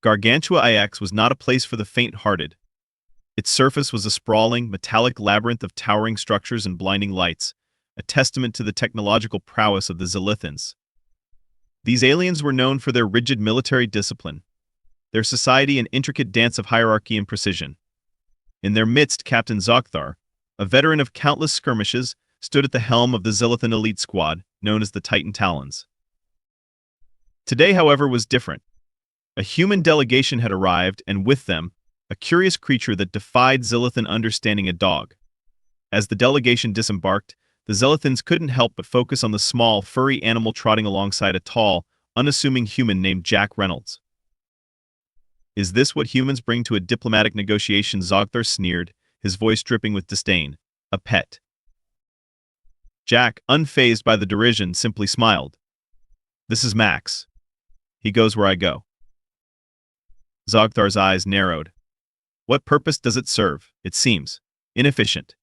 Gargantua IX was not a place for the faint-hearted. Its surface was a sprawling, metallic labyrinth of towering structures and blinding lights, a testament to the technological prowess of the Zylithans. These aliens were known for their rigid military discipline, their society an intricate dance of hierarchy and precision. In their midst, Captain Zokthar, a veteran of countless skirmishes, stood at the helm of the Zylithan elite squad, known as the Titan Talons. Today, however, was different. A human delegation had arrived, and with them, a curious creature that defied Zylithan understanding: a dog. As the delegation disembarked, the Zylithans couldn't help but focus on the small, furry animal trotting alongside a tall, unassuming human named Jack Reynolds. "Is this what humans bring to a diplomatic negotiation?" Zogthar sneered, his voice dripping with disdain. "A pet." Jack, unfazed by the derision, simply smiled. "This is Max. He goes where I go." Zogthar's eyes narrowed. "What purpose does it serve? It seems inefficient."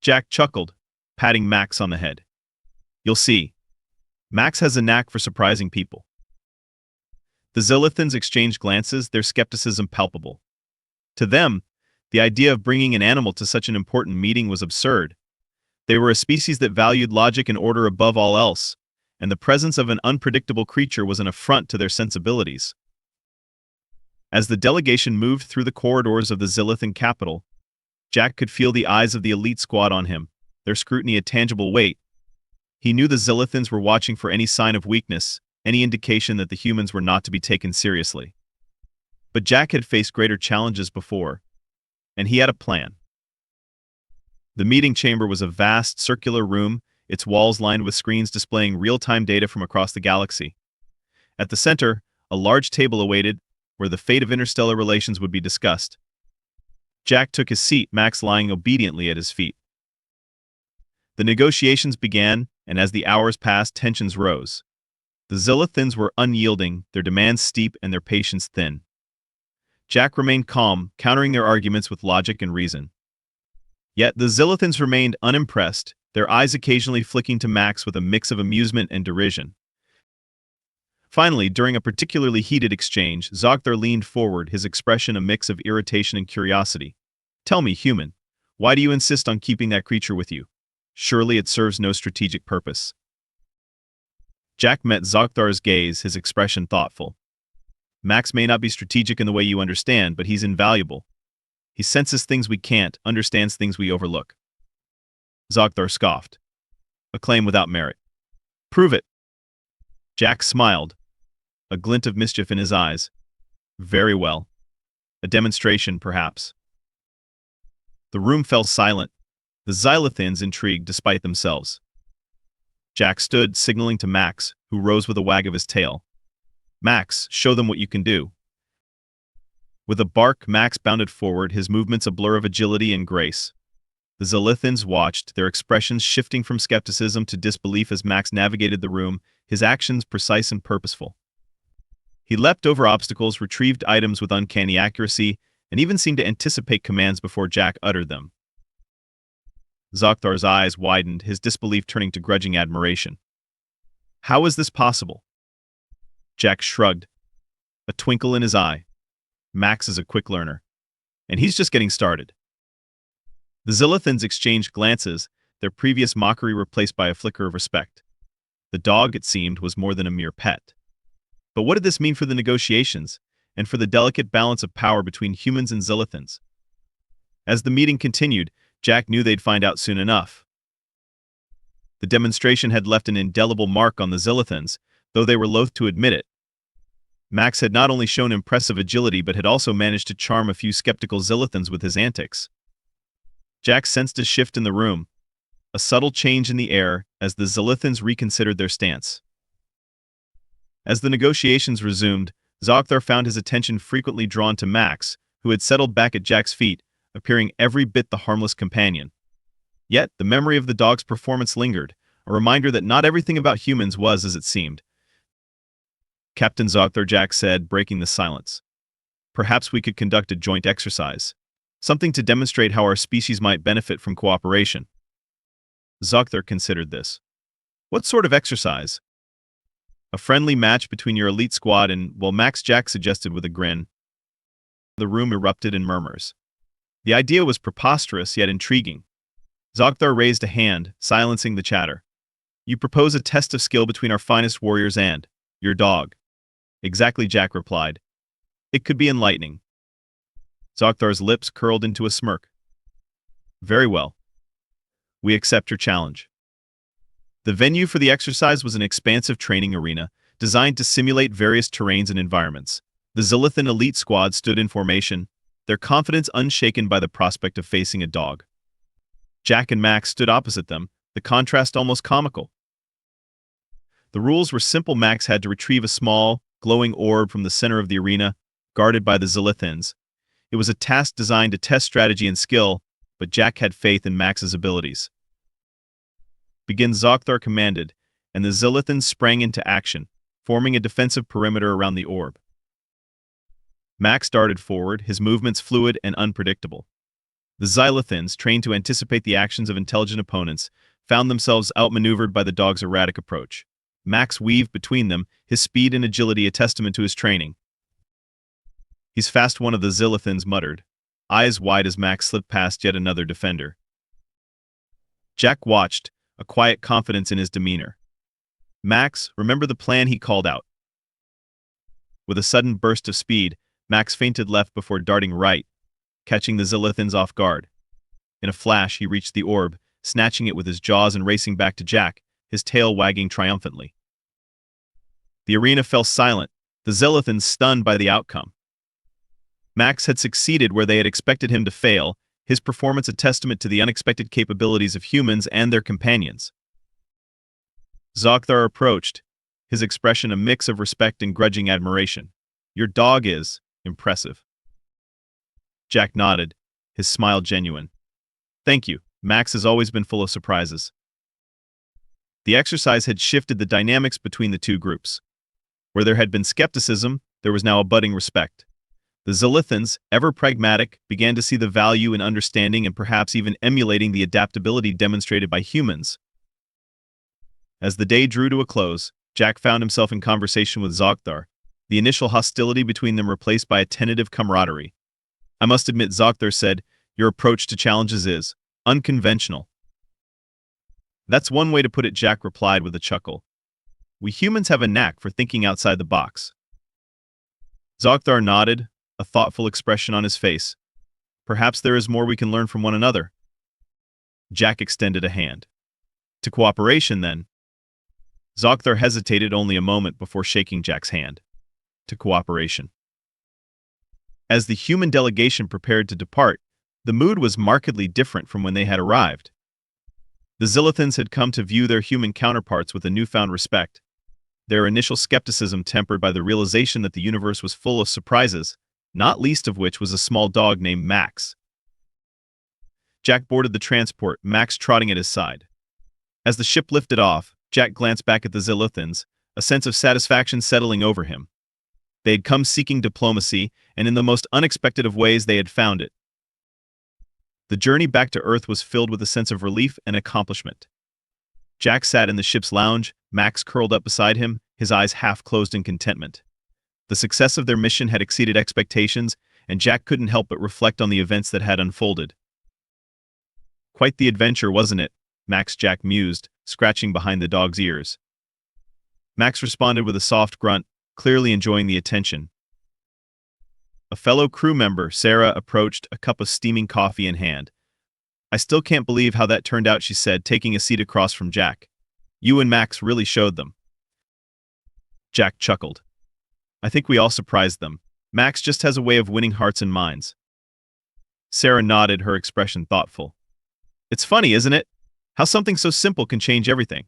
Jack chuckled, patting Max on the head. "You'll see. Max has a knack for surprising people." The Zylithans exchanged glances, their skepticism palpable. To them, the idea of bringing an animal to such an important meeting was absurd. They were a species that valued logic and order above all else, and the presence of an unpredictable creature was an affront to their sensibilities. As the delegation moved through the corridors of the Zylithan capital, Jack could feel the eyes of the elite squad on him, their scrutiny a tangible weight. He knew the Zylithans were watching for any sign of weakness, any indication that the humans were not to be taken seriously. But Jack had faced greater challenges before, and he had a plan. The meeting chamber was a vast, circular room, its walls lined with screens displaying real-time data from across the galaxy. At the center, a large table awaited, where the fate of interstellar relations would be discussed. Jack took his seat, Max lying obediently at his feet. The negotiations began, and as the hours passed, tensions rose. The Zylithans were unyielding, their demands steep and their patience thin. Jack remained calm, countering their arguments with logic and reason. Yet the Zylithans remained unimpressed, their eyes occasionally flicking to Max with a mix of amusement and derision. Finally, during a particularly heated exchange, Zogthar leaned forward, his expression a mix of irritation and curiosity. "Tell me, human, why do you insist on keeping that creature with you? Surely it serves no strategic purpose." Jack met Zogthar's gaze, his expression thoughtful. "Max may not be strategic in the way you understand, but he's invaluable. He senses things we can't, understands things we overlook." Zogthar scoffed. "A claim without merit. Prove it." Jack smiled, a glint of mischief in his eyes. "Very well. A demonstration, perhaps." The room fell silent, the Zylithans intrigued despite themselves. Jack stood, signaling to Max, who rose with a wag of his tail. "Max, show them what you can do." With a bark, Max bounded forward, his movements a blur of agility and grace. The Zylithans watched, their expressions shifting from skepticism to disbelief as Max navigated the room, his actions precise and purposeful. He leapt over obstacles, retrieved items with uncanny accuracy, and even seemed to anticipate commands before Jack uttered them. Zogthar's eyes widened, his disbelief turning to grudging admiration. "How is this possible?" Jack shrugged, a twinkle in his eye. "Max is a quick learner, and he's just getting started." The Zylithans exchanged glances, their previous mockery replaced by a flicker of respect. The dog, it seemed, was more than a mere pet. But what did this mean for the negotiations, and for the delicate balance of power between humans and Zylithans? As the meeting continued, Jack knew they'd find out soon enough. The demonstration had left an indelible mark on the Zylithans, though they were loath to admit it. Max had not only shown impressive agility but had also managed to charm a few skeptical Zylithans with his antics. Jack sensed a shift in the room, a subtle change in the air as the Zylithans reconsidered their stance. As the negotiations resumed, Zogthar found his attention frequently drawn to Max, who had settled back at Jack's feet, appearing every bit the harmless companion. Yet, the memory of the dog's performance lingered, a reminder that not everything about humans was as it seemed. "Captain Zogthar," Jack said, breaking the silence. "Perhaps we could conduct a joint exercise. Something to demonstrate how our species might benefit from cooperation." Zogthar considered this. "What sort of exercise?" A friendly match between your elite squad and, well, Max, Jack suggested with a grin. The room erupted in murmurs. The idea was preposterous yet intriguing. Zogthar raised a hand, silencing the chatter. You propose a test of skill between our finest warriors and your dog. Exactly, Jack replied. It could be enlightening. Zogthar's lips curled into a smirk. Very well. We accept your challenge. The venue for the exercise was an expansive training arena, designed to simulate various terrains and environments. The Zylithan elite squad stood in formation, their confidence unshaken by the prospect of facing a dog. Jack and Max stood opposite them, the contrast almost comical. The rules were simple. Max had to retrieve a small, glowing orb from the center of the arena, guarded by the Zylithans. It was a task designed to test strategy and skill, but Jack had faith in Max's abilities. Begin, Zogthar commanded, and the Zylithans sprang into action, forming a defensive perimeter around the orb. Max darted forward, his movements fluid and unpredictable. The Zylithans, trained to anticipate the actions of intelligent opponents, found themselves outmaneuvered by the dog's erratic approach. Max weaved between them, his speed and agility a testament to his training. He's fast, one of the Zylithans muttered, eyes wide as Max slipped past yet another defender. Jack watched, a quiet confidence in his demeanor. Max, remember the plan, he called out. With a sudden burst of speed, Max feinted left before darting right, catching the Zylithans off guard. In a flash, he reached the orb, snatching it with his jaws and racing back to Jack, his tail wagging triumphantly. The arena fell silent, the Zylithans stunned by the outcome. Max had succeeded where they had expected him to fail, his performance a testament to the unexpected capabilities of humans and their companions. Zogthar approached, his expression a mix of respect and grudging admiration. Your dog is impressive. Jack nodded, his smile genuine. Thank you. Max has always been full of surprises. The exercise had shifted the dynamics between the two groups. Where there had been skepticism, there was now a budding respect. The Zylithans, ever pragmatic, began to see the value in understanding and perhaps even emulating the adaptability demonstrated by humans. As the day drew to a close, Jack found himself in conversation with Zogthar, the initial hostility between them replaced by a tentative camaraderie. I must admit, Zogthar said, your approach to challenges is unconventional. That's one way to put it, Jack replied with a chuckle. We humans have a knack for thinking outside the box. Zogthar nodded, a thoughtful expression on his face. Perhaps there is more we can learn from one another. Jack extended a hand. To cooperation, then. Zogthar hesitated only a moment before shaking Jack's hand. To cooperation. As the human delegation prepared to depart, the mood was markedly different from when they had arrived. The Zylithans had come to view their human counterparts with a newfound respect, their initial skepticism tempered by the realization that the universe was full of surprises, not least of which was a small dog named Max. Jack boarded the transport, Max trotting at his side. As the ship lifted off, Jack glanced back at the Zylithans, a sense of satisfaction settling over him. They had come seeking diplomacy, and in the most unexpected of ways they had found it. The journey back to Earth was filled with a sense of relief and accomplishment. Jack sat in the ship's lounge, Max curled up beside him, his eyes half closed in contentment. The success of their mission had exceeded expectations, and Jack couldn't help but reflect on the events that had unfolded. Quite the adventure, wasn't it? Max, Jack mused, scratching behind the dog's ears. Max responded with a soft grunt, clearly enjoying the attention. A fellow crew member, Sarah, approached, a cup of steaming coffee in hand. I still can't believe how that turned out, she said, taking a seat across from Jack. You and Max really showed them. Jack chuckled. I think we all surprised them. Max just has a way of winning hearts and minds. Sarah nodded, her expression thoughtful. It's funny, isn't it? How something so simple can change everything.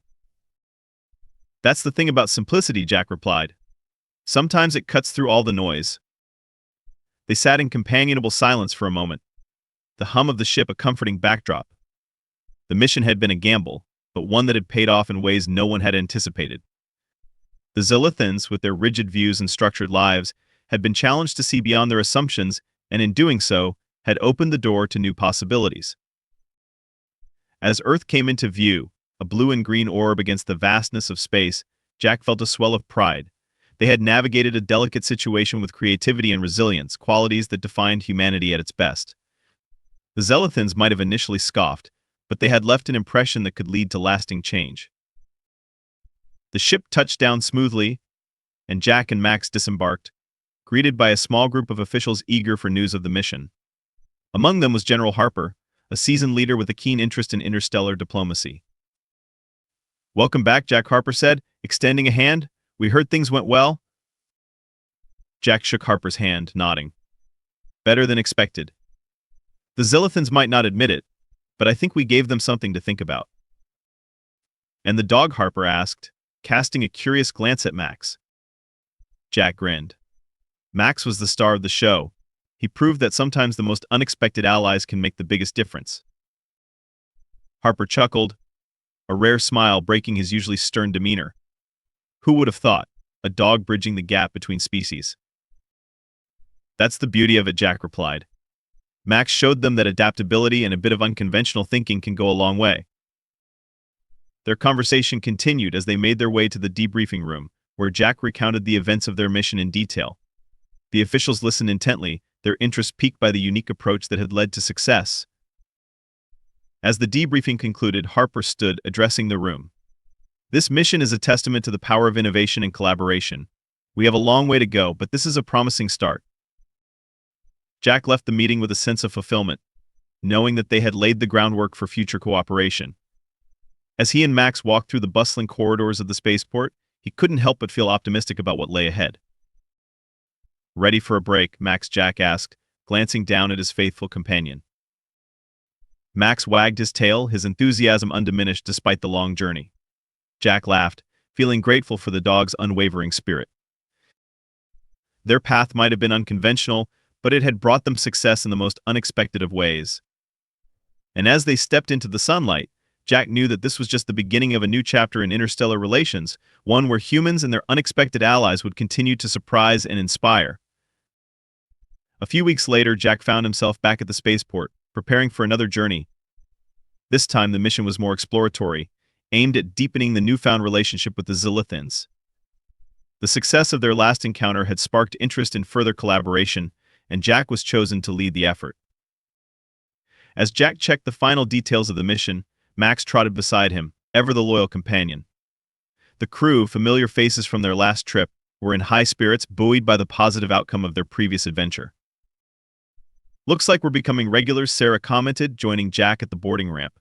That's the thing about simplicity, Jack replied. Sometimes it cuts through all the noise. They sat in companionable silence for a moment, the hum of the ship a comforting backdrop. The mission had been a gamble, but one that had paid off in ways no one had anticipated. The Zylithans, with their rigid views and structured lives, had been challenged to see beyond their assumptions, and in doing so, had opened the door to new possibilities. As Earth came into view, a blue and green orb against the vastness of space, Jack felt a swell of pride. They had navigated a delicate situation with creativity and resilience, qualities that defined humanity at its best. The Zylithans might have initially scoffed, but they had left an impression that could lead to lasting change. The ship touched down smoothly, and Jack and Max disembarked, greeted by a small group of officials eager for news of the mission. Among them was General Harper, a seasoned leader with a keen interest in interstellar diplomacy. "Welcome back," Jack Harper said, extending a hand. "We heard things went well." Jack shook Harper's hand, nodding. "Better than expected. The Zylithans might not admit it, but I think we gave them something to think about." "And the dog?" Harper asked, casting a curious glance at Max. Jack grinned. Max was the star of the show. He proved that sometimes the most unexpected allies can make the biggest difference. Harper chuckled, a rare smile breaking his usually stern demeanor. Who would have thought? A dog bridging the gap between species. "That's the beauty of it," Jack replied. Max showed them that adaptability and a bit of unconventional thinking can go a long way. Their conversation continued as they made their way to the debriefing room, where Jack recounted the events of their mission in detail. The officials listened intently, their interest piqued by the unique approach that had led to success. As the debriefing concluded, Harper stood, addressing the room. "This mission is a testament to the power of innovation and collaboration. We have a long way to go, but this is a promising start." Jack left the meeting with a sense of fulfillment, knowing that they had laid the groundwork for future cooperation. As he and Max walked through the bustling corridors of the spaceport, he couldn't help but feel optimistic about what lay ahead. "Ready for a break?" Jack asked, glancing down at his faithful companion. Max wagged his tail, his enthusiasm undiminished despite the long journey. Jack laughed, feeling grateful for the dog's unwavering spirit. Their path might have been unconventional, but it had brought them success in the most unexpected of ways. And as they stepped into the sunlight, Jack knew that this was just the beginning of a new chapter in interstellar relations, one where humans and their unexpected allies would continue to surprise and inspire. A few weeks later, Jack found himself back at the spaceport, preparing for another journey. This time, the mission was more exploratory, aimed at deepening the newfound relationship with the Zylithans. The success of their last encounter had sparked interest in further collaboration, and Jack was chosen to lead the effort. As Jack checked the final details of the mission, Max trotted beside him, ever the loyal companion. The crew, familiar faces from their last trip, were in high spirits, buoyed by the positive outcome of their previous adventure. "Looks like we're becoming regulars," Sarah commented, joining Jack at the boarding ramp.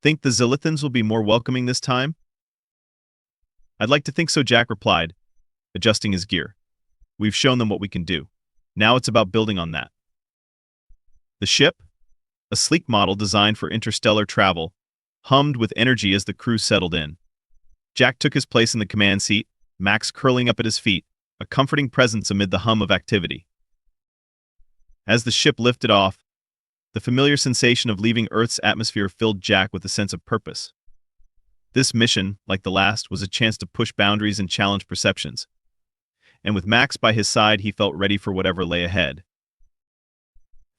"Think the Zylithans will be more welcoming this time?" "I'd like to think so," Jack replied, adjusting his gear. "We've shown them what we can do. Now it's about building on that." The ship, a sleek model designed for interstellar travel, hummed with energy as the crew settled in. Jack took his place in the command seat, Max curling up at his feet, a comforting presence amid the hum of activity. As the ship lifted off, the familiar sensation of leaving Earth's atmosphere filled Jack with a sense of purpose. This mission, like the last, was a chance to push boundaries and challenge perceptions. And with Max by his side, he felt ready for whatever lay ahead.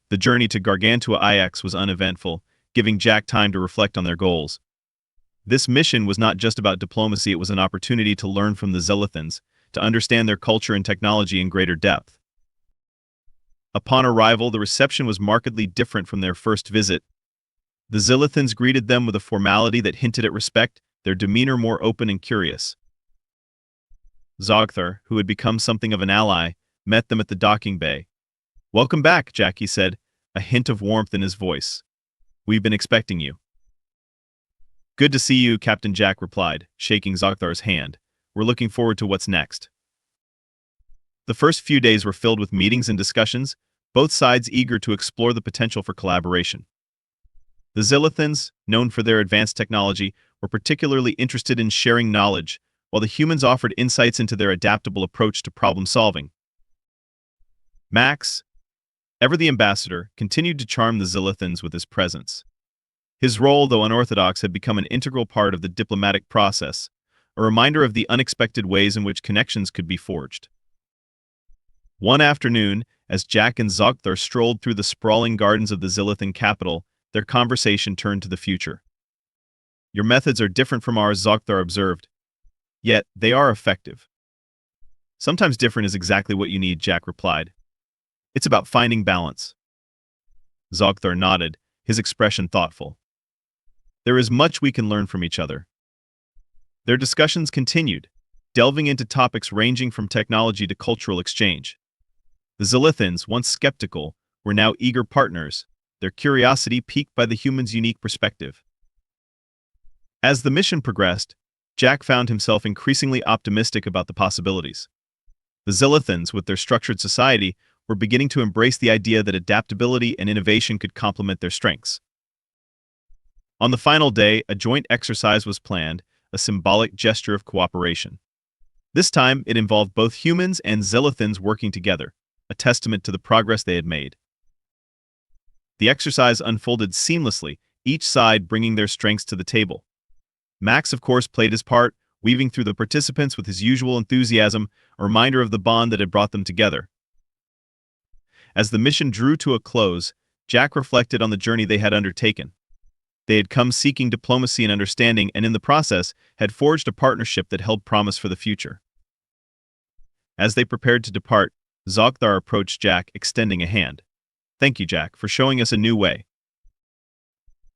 The journey to Gargantua IX was uneventful, giving Jack time to reflect on their goals. This mission was not just about diplomacy, it was an opportunity to learn from the Zylithans, to understand their culture and technology in greater depth. Upon arrival, the reception was markedly different from their first visit. The Zylithans greeted them with a formality that hinted at respect, their demeanor more open and curious. Zogthar, who had become something of an ally, met them at the docking bay. "Welcome back," Jack, he said, a hint of warmth in his voice. "We've been expecting you." "Good to see you," Captain Jack replied, shaking Zogthar's hand. "We're looking forward to what's next." The first few days were filled with meetings and discussions, both sides eager to explore the potential for collaboration. The Zylithans, known for their advanced technology, were particularly interested in sharing knowledge, while the humans offered insights into their adaptable approach to problem-solving. Max, ever the ambassador, continued to charm the Zylithans with his presence. His role, though unorthodox, had become an integral part of the diplomatic process, a reminder of the unexpected ways in which connections could be forged. One afternoon, as Jack and Zogthar strolled through the sprawling gardens of the Zylithan capital, their conversation turned to the future. "Your methods are different from ours," Zogthar observed. Yet, they are effective. Sometimes different is exactly what you need, Jack replied. It's about finding balance. Zogthar nodded, his expression thoughtful. There is much we can learn from each other. Their discussions continued, delving into topics ranging from technology to cultural exchange. The Zylithans, once skeptical, were now eager partners, their curiosity piqued by the humans' unique perspective. As the mission progressed, Jack found himself increasingly optimistic about the possibilities. The Zylithans, with their structured society, were beginning to embrace the idea that adaptability and innovation could complement their strengths. On the final day, a joint exercise was planned, a symbolic gesture of cooperation. This time, it involved both humans and Zylithans working together, a testament to the progress they had made. The exercise unfolded seamlessly, each side bringing their strengths to the table. Max, of course, played his part, weaving through the participants with his usual enthusiasm, a reminder of the bond that had brought them together. As the mission drew to a close, Jack reflected on the journey they had undertaken. They had come seeking diplomacy and understanding, and in the process, had forged a partnership that held promise for the future. As they prepared to depart, Zogthar approached Jack, extending a hand. "Thank you, Jack, for showing us a new way."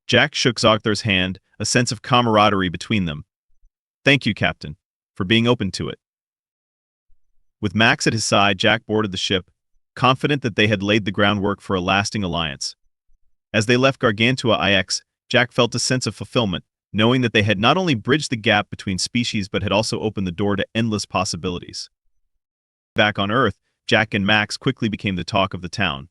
Jack shook Zogthar's hand, a sense of camaraderie between them. "Thank you, Captain, for being open to it." With Max at his side, Jack boarded the ship, confident that they had laid the groundwork for a lasting alliance. As they left Gargantua IX, Jack felt a sense of fulfillment, knowing that they had not only bridged the gap between species but had also opened the door to endless possibilities. Back on Earth, Jack and Max quickly became the talk of the town.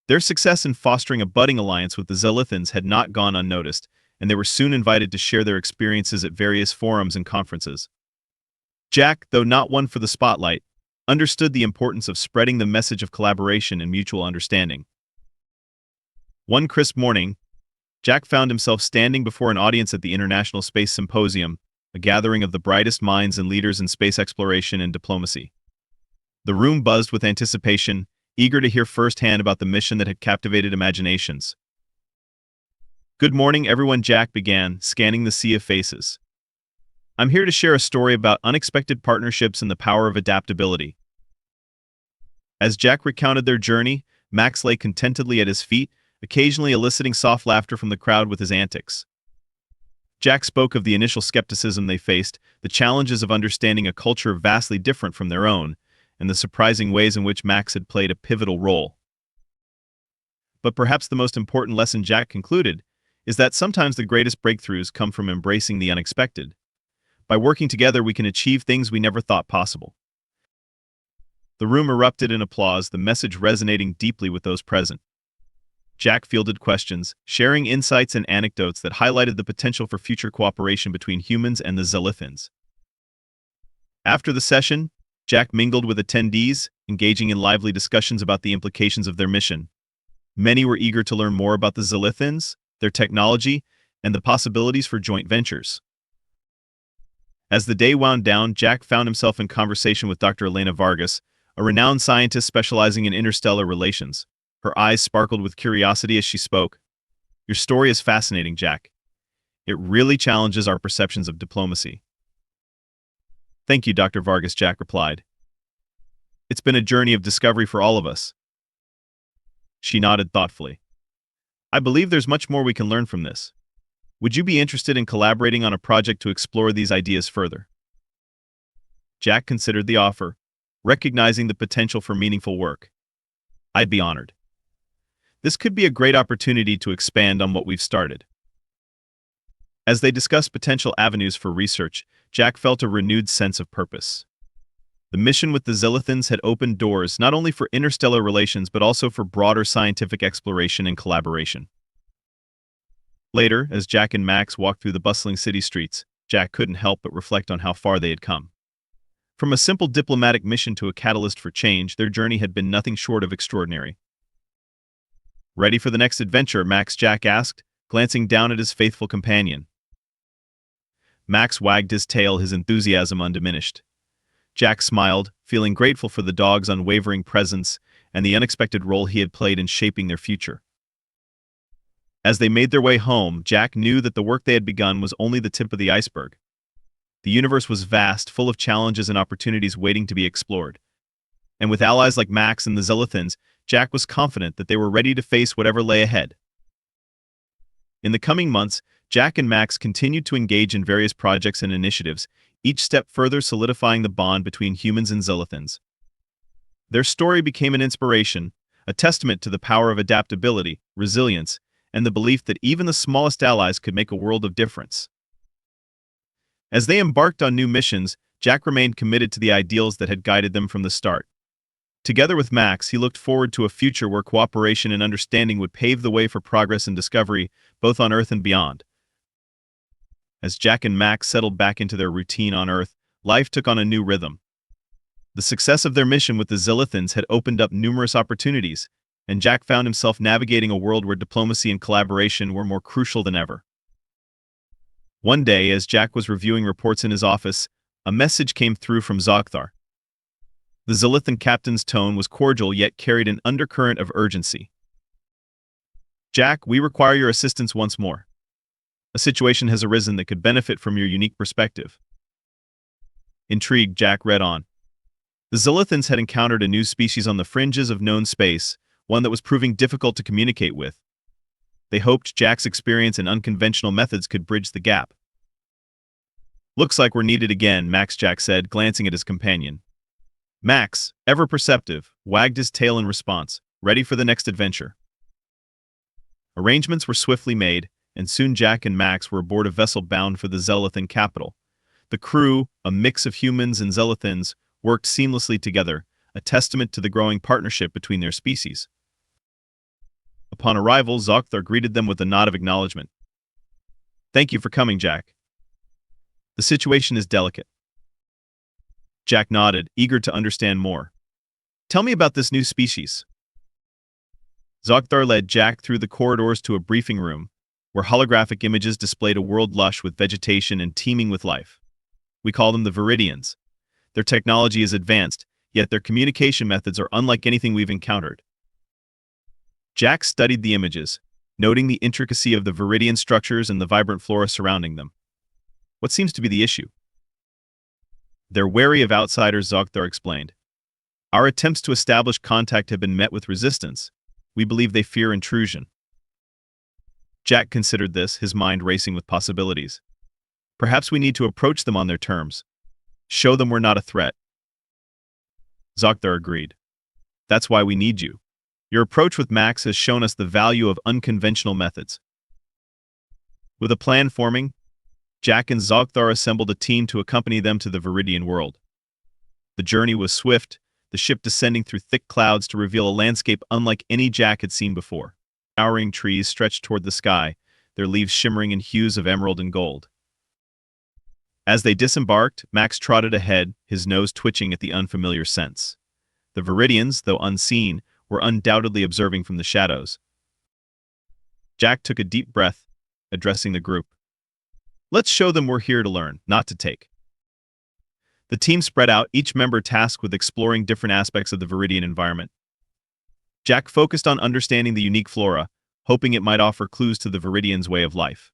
Their success in fostering a budding alliance with the Zylithans had not gone unnoticed, and they were soon invited to share their experiences at various forums and conferences. Jack, though not one for the spotlight, understood the importance of spreading the message of collaboration and mutual understanding. One crisp morning, Jack found himself standing before an audience at the International Space Symposium, a gathering of the brightest minds and leaders in space exploration and diplomacy. The room buzzed with anticipation, eager to hear firsthand about the mission that had captivated imaginations. "Good morning, everyone," Jack began, scanning the sea of faces. "I'm here to share a story about unexpected partnerships and the power of adaptability." As Jack recounted their journey, Max lay contentedly at his feet, occasionally eliciting soft laughter from the crowd with his antics. Jack spoke of the initial skepticism they faced, the challenges of understanding a culture vastly different from their own, and the surprising ways in which Max had played a pivotal role. But perhaps the most important lesson, Jack concluded, is that sometimes the greatest breakthroughs come from embracing the unexpected. By working together, we can achieve things we never thought possible. The room erupted in applause, the message resonating deeply with those present. Jack fielded questions, sharing insights and anecdotes that highlighted the potential for future cooperation between humans and the Zylithans. After the session, Jack mingled with attendees, engaging in lively discussions about the implications of their mission. Many were eager to learn more about the Zylithans, their technology, and the possibilities for joint ventures. As the day wound down, Jack found himself in conversation with Dr. Elena Vargas, a renowned scientist specializing in interstellar relations. Her eyes sparkled with curiosity as she spoke. "Your story is fascinating, Jack. It really challenges our perceptions of diplomacy." "Thank you, Dr. Vargas," Jack replied. "It's been a journey of discovery for all of us." She nodded thoughtfully. "I believe there's much more we can learn from this. Would you be interested in collaborating on a project to explore these ideas further?" Jack considered the offer, recognizing the potential for meaningful work. "I'd be honored. This could be a great opportunity to expand on what we've started." As they discussed potential avenues for research, Jack felt a renewed sense of purpose. The mission with the Zylithans had opened doors not only for interstellar relations but also for broader scientific exploration and collaboration. Later, as Jack and Max walked through the bustling city streets, Jack couldn't help but reflect on how far they had come. From a simple diplomatic mission to a catalyst for change, their journey had been nothing short of extraordinary. "Ready for the next adventure?" Jack asked, glancing down at his faithful companion. Max wagged his tail, his enthusiasm undiminished. Jack smiled, feeling grateful for the dog's unwavering presence and the unexpected role he had played in shaping their future. As they made their way home, Jack knew that the work they had begun was only the tip of the iceberg. The universe was vast, full of challenges and opportunities waiting to be explored. And with allies like Max and the Zylithans, Jack was confident that they were ready to face whatever lay ahead. In the coming months, Jack and Max continued to engage in various projects and initiatives, each step further solidifying the bond between humans and Zylithans. Their story became an inspiration, a testament to the power of adaptability, resilience, and the belief that even the smallest allies could make a world of difference. As they embarked on new missions, Jack remained committed to the ideals that had guided them from the start. Together with Max, he looked forward to a future where cooperation and understanding would pave the way for progress and discovery, both on Earth and beyond. As Jack and Max settled back into their routine on Earth, life took on a new rhythm. The success of their mission with the Zylithans had opened up numerous opportunities, and Jack found himself navigating a world where diplomacy and collaboration were more crucial than ever. One day, as Jack was reviewing reports in his office, a message came through from Zogthar. The Zylithan captain's tone was cordial yet carried an undercurrent of urgency. "Jack, we require your assistance once more. A situation has arisen that could benefit from your unique perspective." Intrigued, Jack read on. The Zylithans had encountered a new species on the fringes of known space, one that was proving difficult to communicate with. They hoped Jack's experience in unconventional methods could bridge the gap. "Looks like we're needed again," Jack said, glancing at his companion. Max, ever perceptive, wagged his tail in response, ready for the next adventure. Arrangements were swiftly made, and soon Jack and Max were aboard a vessel bound for the Zylithan capital. The crew, a mix of humans and Zylithans, worked seamlessly together, a testament to the growing partnership between their species. Upon arrival, Zogthar greeted them with a nod of acknowledgement. "Thank you for coming, Jack. The situation is delicate." Jack nodded, eager to understand more. "Tell me about this new species." Zogthar led Jack through the corridors to a briefing room, where holographic images displayed a world lush with vegetation and teeming with life. "We call them the Viridians. Their technology is advanced, yet their communication methods are unlike anything we've encountered." Jack studied the images, noting the intricacy of the Viridian structures and the vibrant flora surrounding them. "What seems to be the issue?" "They're wary of outsiders," Zogthar explained. "Our attempts to establish contact have been met with resistance. We believe they fear intrusion." Jack considered this, his mind racing with possibilities. "Perhaps we need to approach them on their terms. Show them we're not a threat." Zogthar agreed. "That's why we need you. Your approach with Max has shown us the value of unconventional methods." With a plan forming, Jack and Zogthar assembled a team to accompany them to the Viridian world. The journey was swift, the ship descending through thick clouds to reveal a landscape unlike any Jack had seen before. Towering trees stretched toward the sky, their leaves shimmering in hues of emerald and gold. As they disembarked, Max trotted ahead, his nose twitching at the unfamiliar scents. The Viridians, though unseen, were undoubtedly observing from the shadows. Jack took a deep breath, addressing the group. "Let's show them we're here to learn, not to take." The team spread out, each member tasked with exploring different aspects of the Viridian environment. Jack focused on understanding the unique flora, hoping it might offer clues to the Viridians' way of life.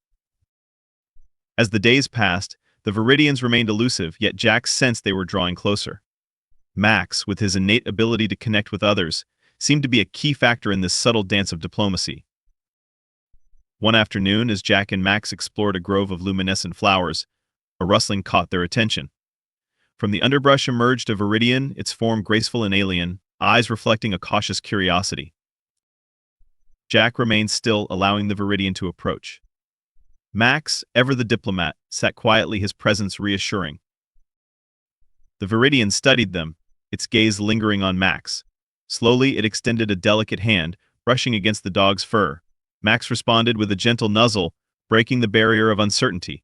As the days passed, the Viridians remained elusive, yet Jack sensed they were drawing closer. Max, with his innate ability to connect with others, seemed to be a key factor in this subtle dance of diplomacy. One afternoon, as Jack and Max explored a grove of luminescent flowers, a rustling caught their attention. From the underbrush emerged a Viridian, its form graceful and alien, eyes reflecting a cautious curiosity. Jack remained still, allowing the Viridian to approach. Max, ever the diplomat, sat quietly, his presence reassuring. The Viridian studied them, its gaze lingering on Max. Slowly, it extended a delicate hand, brushing against the dog's fur. Max responded with a gentle nuzzle, breaking the barrier of uncertainty.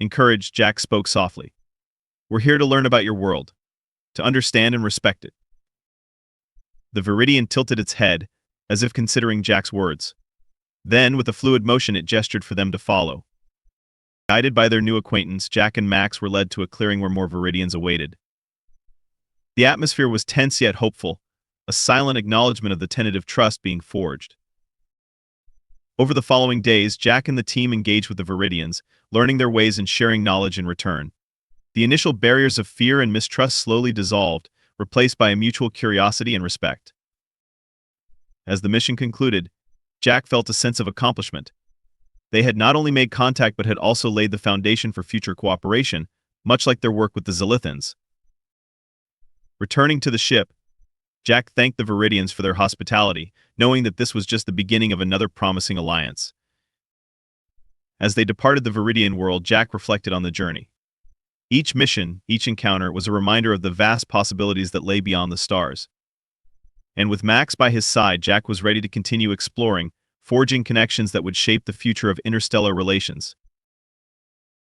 Encouraged, Jack spoke softly. "We're here to learn about your world, to understand and respect it." The Viridian tilted its head, as if considering Jack's words. Then, with a fluid motion, it gestured for them to follow. Guided by their new acquaintance, Jack and Max were led to a clearing where more Viridians awaited. The atmosphere was tense yet hopeful, a silent acknowledgement of the tentative trust being forged. Over the following days, Jack and the team engaged with the Viridians, learning their ways and sharing knowledge in return. The initial barriers of fear and mistrust slowly dissolved, replaced by a mutual curiosity and respect. As the mission concluded, Jack felt a sense of accomplishment. They had not only made contact but had also laid the foundation for future cooperation, much like their work with the Zylithans. Returning to the ship, Jack thanked the Viridians for their hospitality, knowing that this was just the beginning of another promising alliance. As they departed the Viridian world, Jack reflected on the journey. Each mission, each encounter, was a reminder of the vast possibilities that lay beyond the stars. And with Max by his side, Jack was ready to continue exploring, forging connections that would shape the future of interstellar relations.